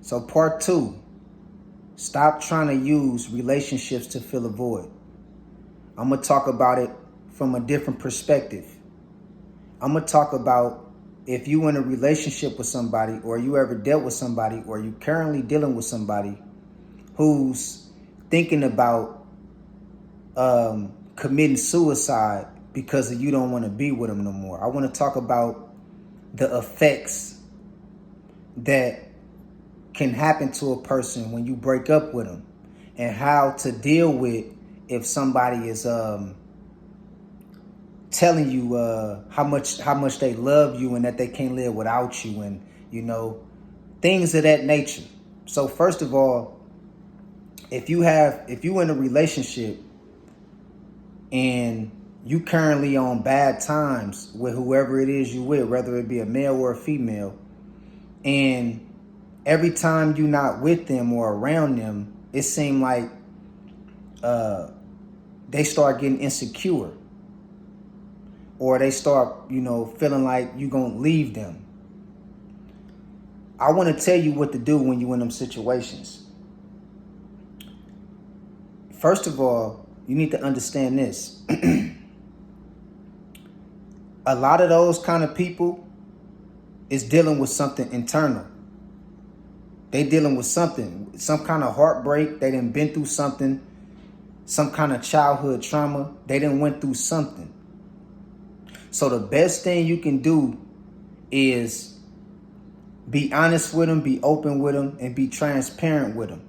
So part 2, stop trying to use relationships to fill a void. I'm going to talk about it from a different perspective. I'm going to talk about if you in a relationship with somebody, or you ever dealt with somebody, or you currently dealing with somebody who's thinking about committing suicide because you don't want to be with them no more. I want to talk about the effects that can happen to a person when you break up with them, and how to deal with if somebody is telling you how much they love you and that they can't live without you, and things of that nature. So first of all, if you in a relationship and you currently on bad times with whoever it is you with, whether it be a male or a female, and every time you're not with them or around them, it seems like they start getting insecure, or they start, feeling like you're going to leave them. I want to tell you what to do when you're in them situations. First of all, you need to understand this. A lot of those kind of people is dealing with something internal. They dealing with something, some kind of heartbreak. They done been through something, some kind of childhood trauma. They done went through something. So the best thing you can do is be honest with them, be open with them, and be transparent with them.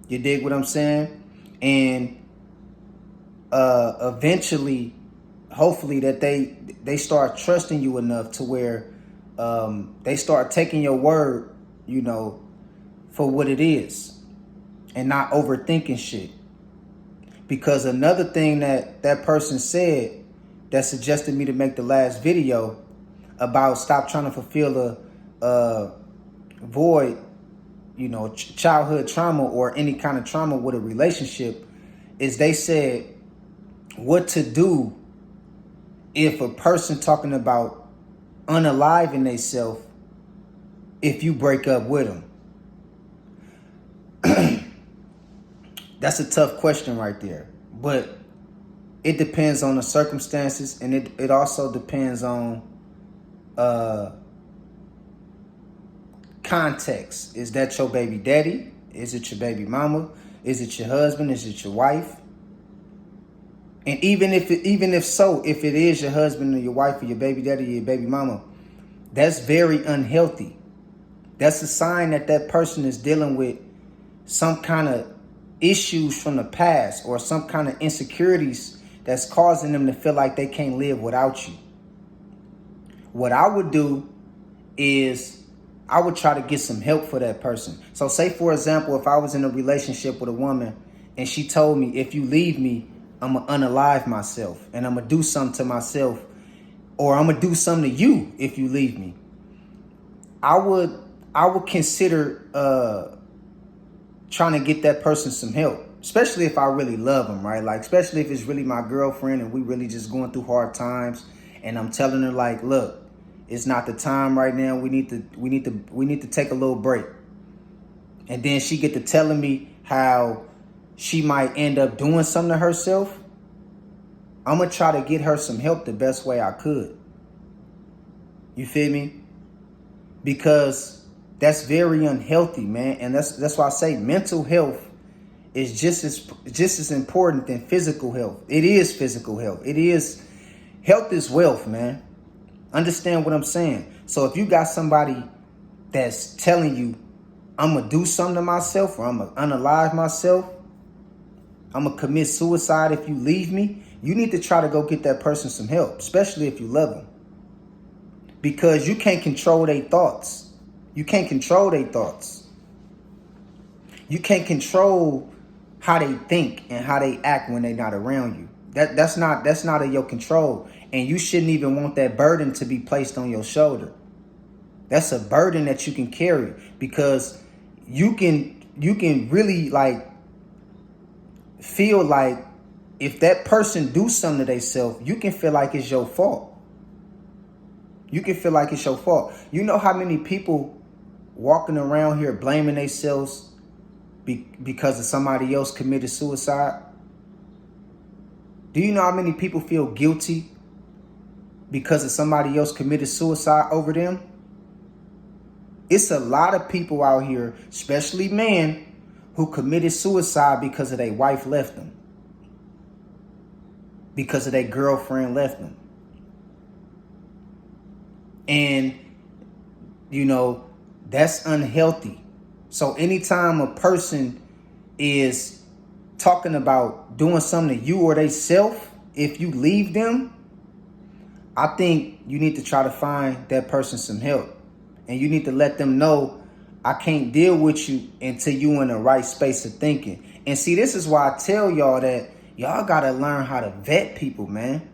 You dig what I'm saying? And eventually, hopefully that they start trusting you enough to where they start taking your word, for what it is, and not overthinking shit. Because another thing that person said that suggested me to make the last video about stop trying to fulfill a void, childhood trauma or any kind of trauma with a relationship, is they said what to do if a person talking about unaliving themselves if you break up with them. That's a tough question right there. But it depends on the circumstances, and it also depends on context. Is that your baby daddy? Is it your baby mama? Is it your husband? Is it your wife? And even if it is your husband or your wife or your baby daddy or your baby mama, that's very unhealthy. That's a sign that person is dealing with some kind of issues from the past, or some kind of insecurities that's causing them to feel like they can't live without you. What I would do is I would try to get some help for that person. So say, for example, if I was in a relationship with a woman and she told me, if you leave me, I'm going to unalive myself, and I'm going to do something to myself, or I'm going to do something to you if you leave me. I would consider trying to get that person some help, especially if I really love them, right? Like, especially if it's really my girlfriend and we really just going through hard times, and I'm telling her like, look, it's not the time right now. We need to take a little break. And then she get to telling me how she might end up doing something to herself. I'm going to try to get her some help the best way I could. You feel me? Because that's very unhealthy, man. And that's why I say mental health is just as important than physical health. It is physical health. Health is wealth, man. Understand what I'm saying? So if you got somebody that's telling you, I'm going to do something to myself, or I'm going to unalive myself, I'm going to commit suicide if you leave me, you need to try to go get that person some help, especially if you love them. Because you can't control their thoughts. You can't control their thoughts. You can't control how they think and how they act when they're not around you. That's not in your control. And you shouldn't even want that burden to be placed on your shoulder. That's a burden that you can carry, because you can really like feel like if that person do something to themselves, you can feel like it's your fault. You can feel like it's your fault. You know how many people walking around here blaming themselves because of somebody else committed suicide? Do you know how many people feel guilty because of somebody else committed suicide over them? It's a lot of people out here, especially men, who committed suicide because of their wife left them, because of their girlfriend left them. And, you know, that's unhealthy. So anytime a person is talking about doing something to you or they self, if you leave them, I think you need to try to find that person some help. And you need to let them know, I can't deal with you until you in the right space of thinking. And see, this is why I tell y'all that y'all got to learn how to vet people, man.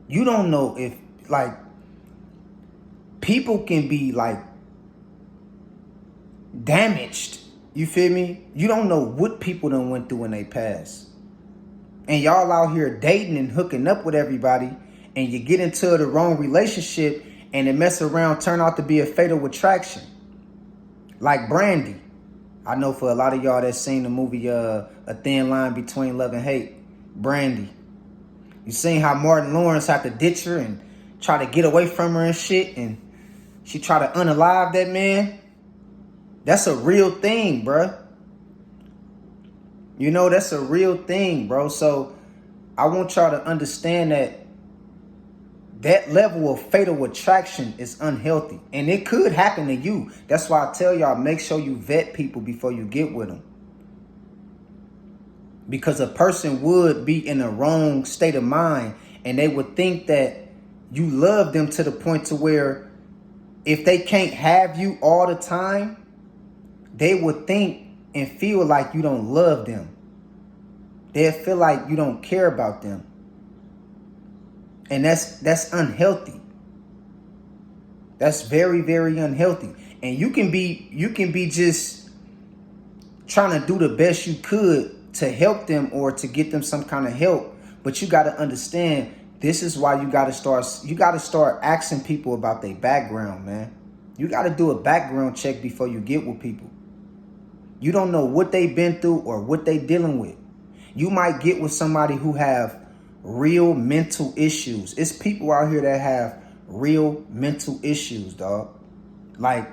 You don't know if, like, people can be, like, damaged. You feel me? You don't know what people done went through in their past. And y'all out here dating and hooking up with everybody, and you get into the wrong relationship, and it mess around, turn out to be a fatal attraction. Like Brandy. I know for a lot of y'all that's seen the movie A Thin Line Between Love and Hate. Brandy. You seen how Martin Lawrence had to ditch her and try to get away from her and shit, and she tried to unalive that man? That's a real thing, bruh. You know, that's a real thing, bro. So I want y'all to understand that that level of fatal attraction is unhealthy. And it could happen to you. That's why I tell y'all, make sure you vet people before you get with them. Because a person would be in a wrong state of mind, and they would think that you love them to the point to where if they can't have you all the time, they would think and feel like you don't love them. They'll feel like you don't care about them. And that's unhealthy. That's very, very unhealthy. And you can be just trying to do the best you could to help them or to get them some kind of help. But you got to understand, this is why you got to start asking people about their background, man. You got to do a background check before you get with people. You don't know what they've been through or what they dealing with. You might get with somebody who have real mental issues. It's people out here that have real mental issues, dog. Like,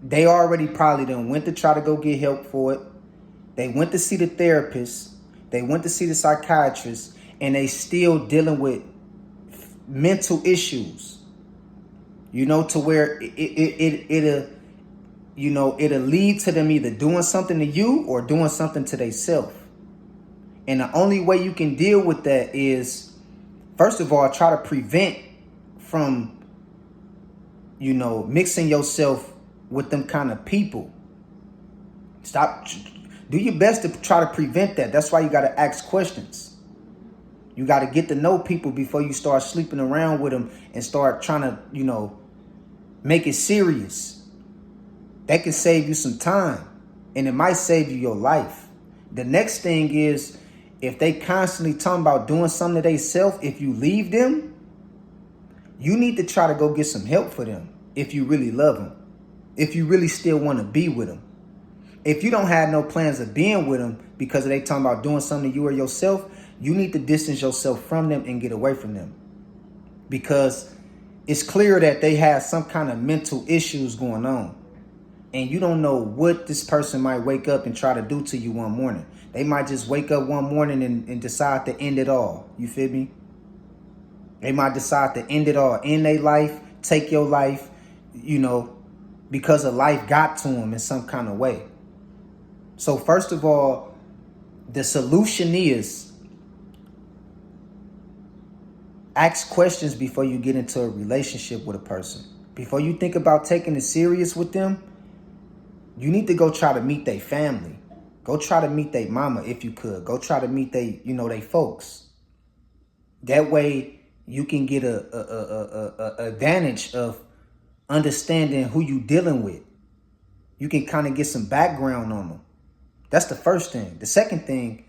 they already probably done went to try to go get help for it. They went to see the therapist. They went to see the psychiatrist, and they still dealing with mental issues. You know, to where it'll lead to them either doing something to you or doing something to themselves. And the only way you can deal with that is, first of all, try to prevent from, mixing yourself with them kind of people. Do your best to try to prevent that. That's why you got to ask questions. You got to get to know people before you start sleeping around with them and start trying to, make it serious. That can save you some time, and it might save you your life. The next thing is, if they constantly talking about doing something to themselves, if you leave them, you need to try to go get some help for them if you really love them, if you really still want to be with them. If you don't have no plans of being with them because they talking about doing something to you or yourself, you need to distance yourself from them and get away from them. Because it's clear that they have some kind of mental issues going on. And you don't know what this person might wake up and try to do to you one morning. They might just wake up one morning and decide to end it all. You feel me? They might decide to end it all. End their life, take your life, because a life got to them in some kind of way. So first of all, the solution is ask questions before you get into a relationship with a person. Before you think about taking it serious with them, you need to go try to meet their family. Go try to meet their mama if you could. Go try to meet they folks. That way you can get a advantage of understanding who you dealing with. You can kind of get some background on them. That's the first thing. The second thing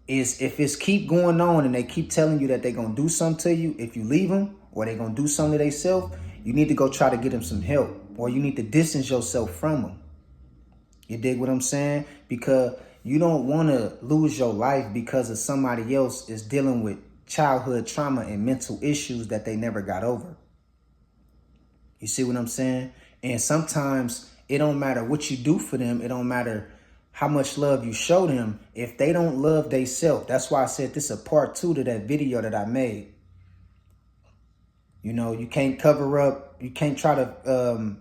is, if it's keep going on and they keep telling you that they're going to do something to you if you leave them, or they're going to do something to themselves, you need to go try to get them some help. or you need to distance yourself from them. You dig what I'm saying? Because you don't want to lose your life because of somebody else is dealing with childhood trauma and mental issues that they never got over. You see what I'm saying? And sometimes it don't matter what you do for them. It don't matter how much love you show them. If they don't love theyself, that's why I said this is a part 2 to that video that I made. You know, you can't cover up. You can't try to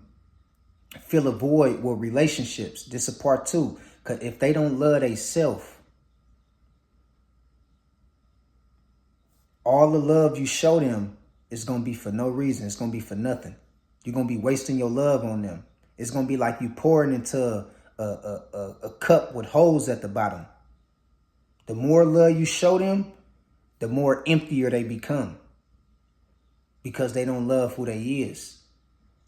fill a void with relationships. This is a part 2. Because if they don't love themselves, all the love you show them is going to be for no reason. It's going to be for nothing. You're going to be wasting your love on them. It's going to be like you pouring into a cup with holes at the bottom. The more love you show them, the more emptier they become. Because they don't love who they is.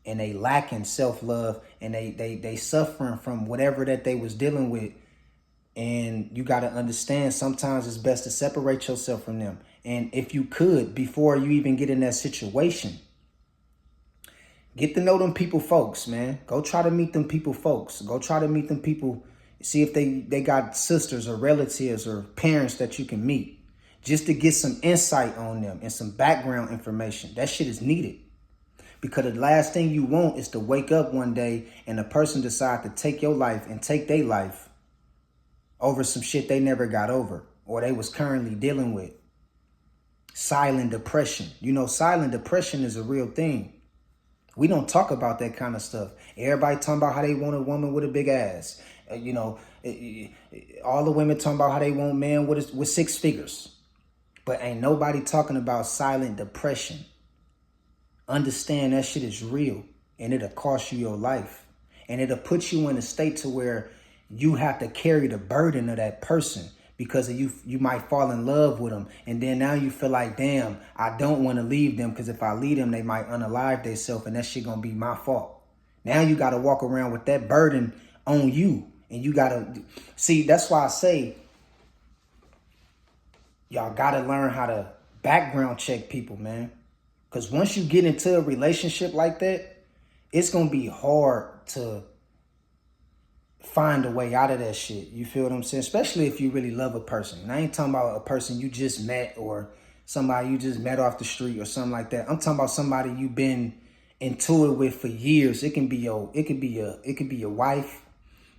And they lacking self-love, and they suffering from whatever that they was dealing with. And you got to understand, sometimes it's best to separate yourself from them. And if you could, before you even get in that situation, get to know them people folks, man. Go try to meet them people folks. Go try to meet them people. See if they got sisters or relatives or parents that you can meet. Just to get some insight on them and some background information. That shit is needed. Because the last thing you want is to wake up one day and a person decide to take your life and take their life over some shit they never got over or they was currently dealing with. Silent depression. You know, silent depression is a real thing. We don't talk about that kind of stuff. Everybody talking about how they want a woman with a big ass. You know, all the women talking about how they want a man with 6 figures. But ain't nobody talking about silent depression. Understand that shit is real, and it'll cost you your life. And it'll put you in a state to where you have to carry the burden of that person because of you might fall in love with them. And then now you feel like, damn, I don't want to leave them because if I leave them, they might unalive themselves and that shit gonna be my fault. Now you got to walk around with that burden on you. And you got to see, that's why I say y'all got to learn how to background check people, man. Because once you get into a relationship like that, it's going to be hard to find a way out of that shit. You feel what I'm saying? Especially if you really love a person. And I ain't talking about a person you just met or somebody you just met off the street or something like that. I'm talking about somebody you've been into it with for years. It could be your wife.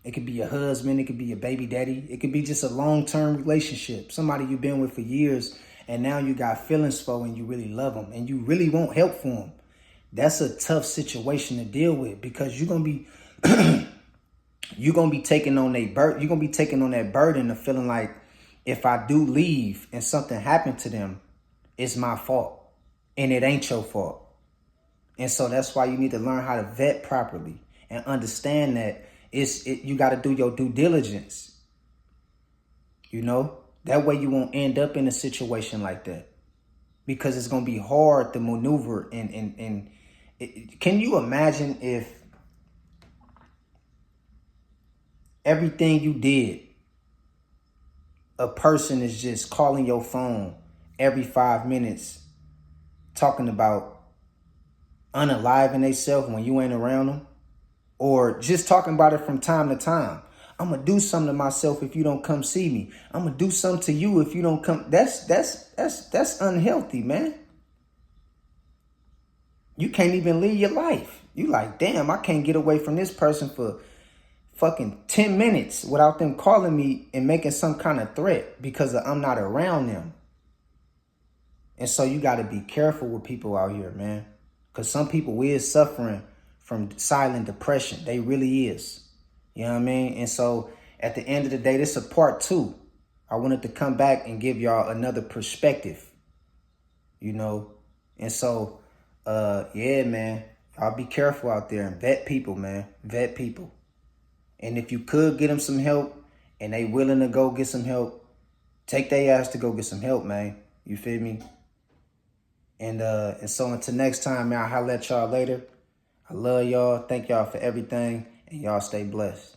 It could be your husband. It could be your baby daddy. It could be just a long-term relationship. Somebody you've been with for years. And now you got feelings for and you really love them and you really want help for them. That's a tough situation to deal with because you're going to be taking on that burden of feeling like if I do leave and something happened to them, it's my fault and it ain't your fault. And so that's why you need to learn how to vet properly and understand that you got to do your due diligence. You know? That way you won't end up in a situation like that because it's going to be hard to maneuver. And can you imagine if everything you did, a person is just calling your phone every 5 minutes talking about unaliving themselves when you ain't around them, or just talking about it from time to time? I'm going to do something to myself if you don't come see me. I'm going to do something to you if you don't come. That's unhealthy, man. You can't even live your life. You like, damn, I can't get away from this person for fucking 10 minutes without them calling me and making some kind of threat because I'm not around them. And so you got to be careful with people out here, man. Because some people is suffering from silent depression. They really is. You know what I mean? And so at the end of the day, this is a part 2. I wanted to come back and give y'all another perspective, you know? And so, yeah, man, y'all be careful out there and vet people, man. Vet people. And if you could get them some help and they willing to go get some help, take their ass to go get some help, man. You feel me? And so until next time, man, I'll holler at y'all later. I love y'all. Thank y'all for everything. And y'all stay blessed.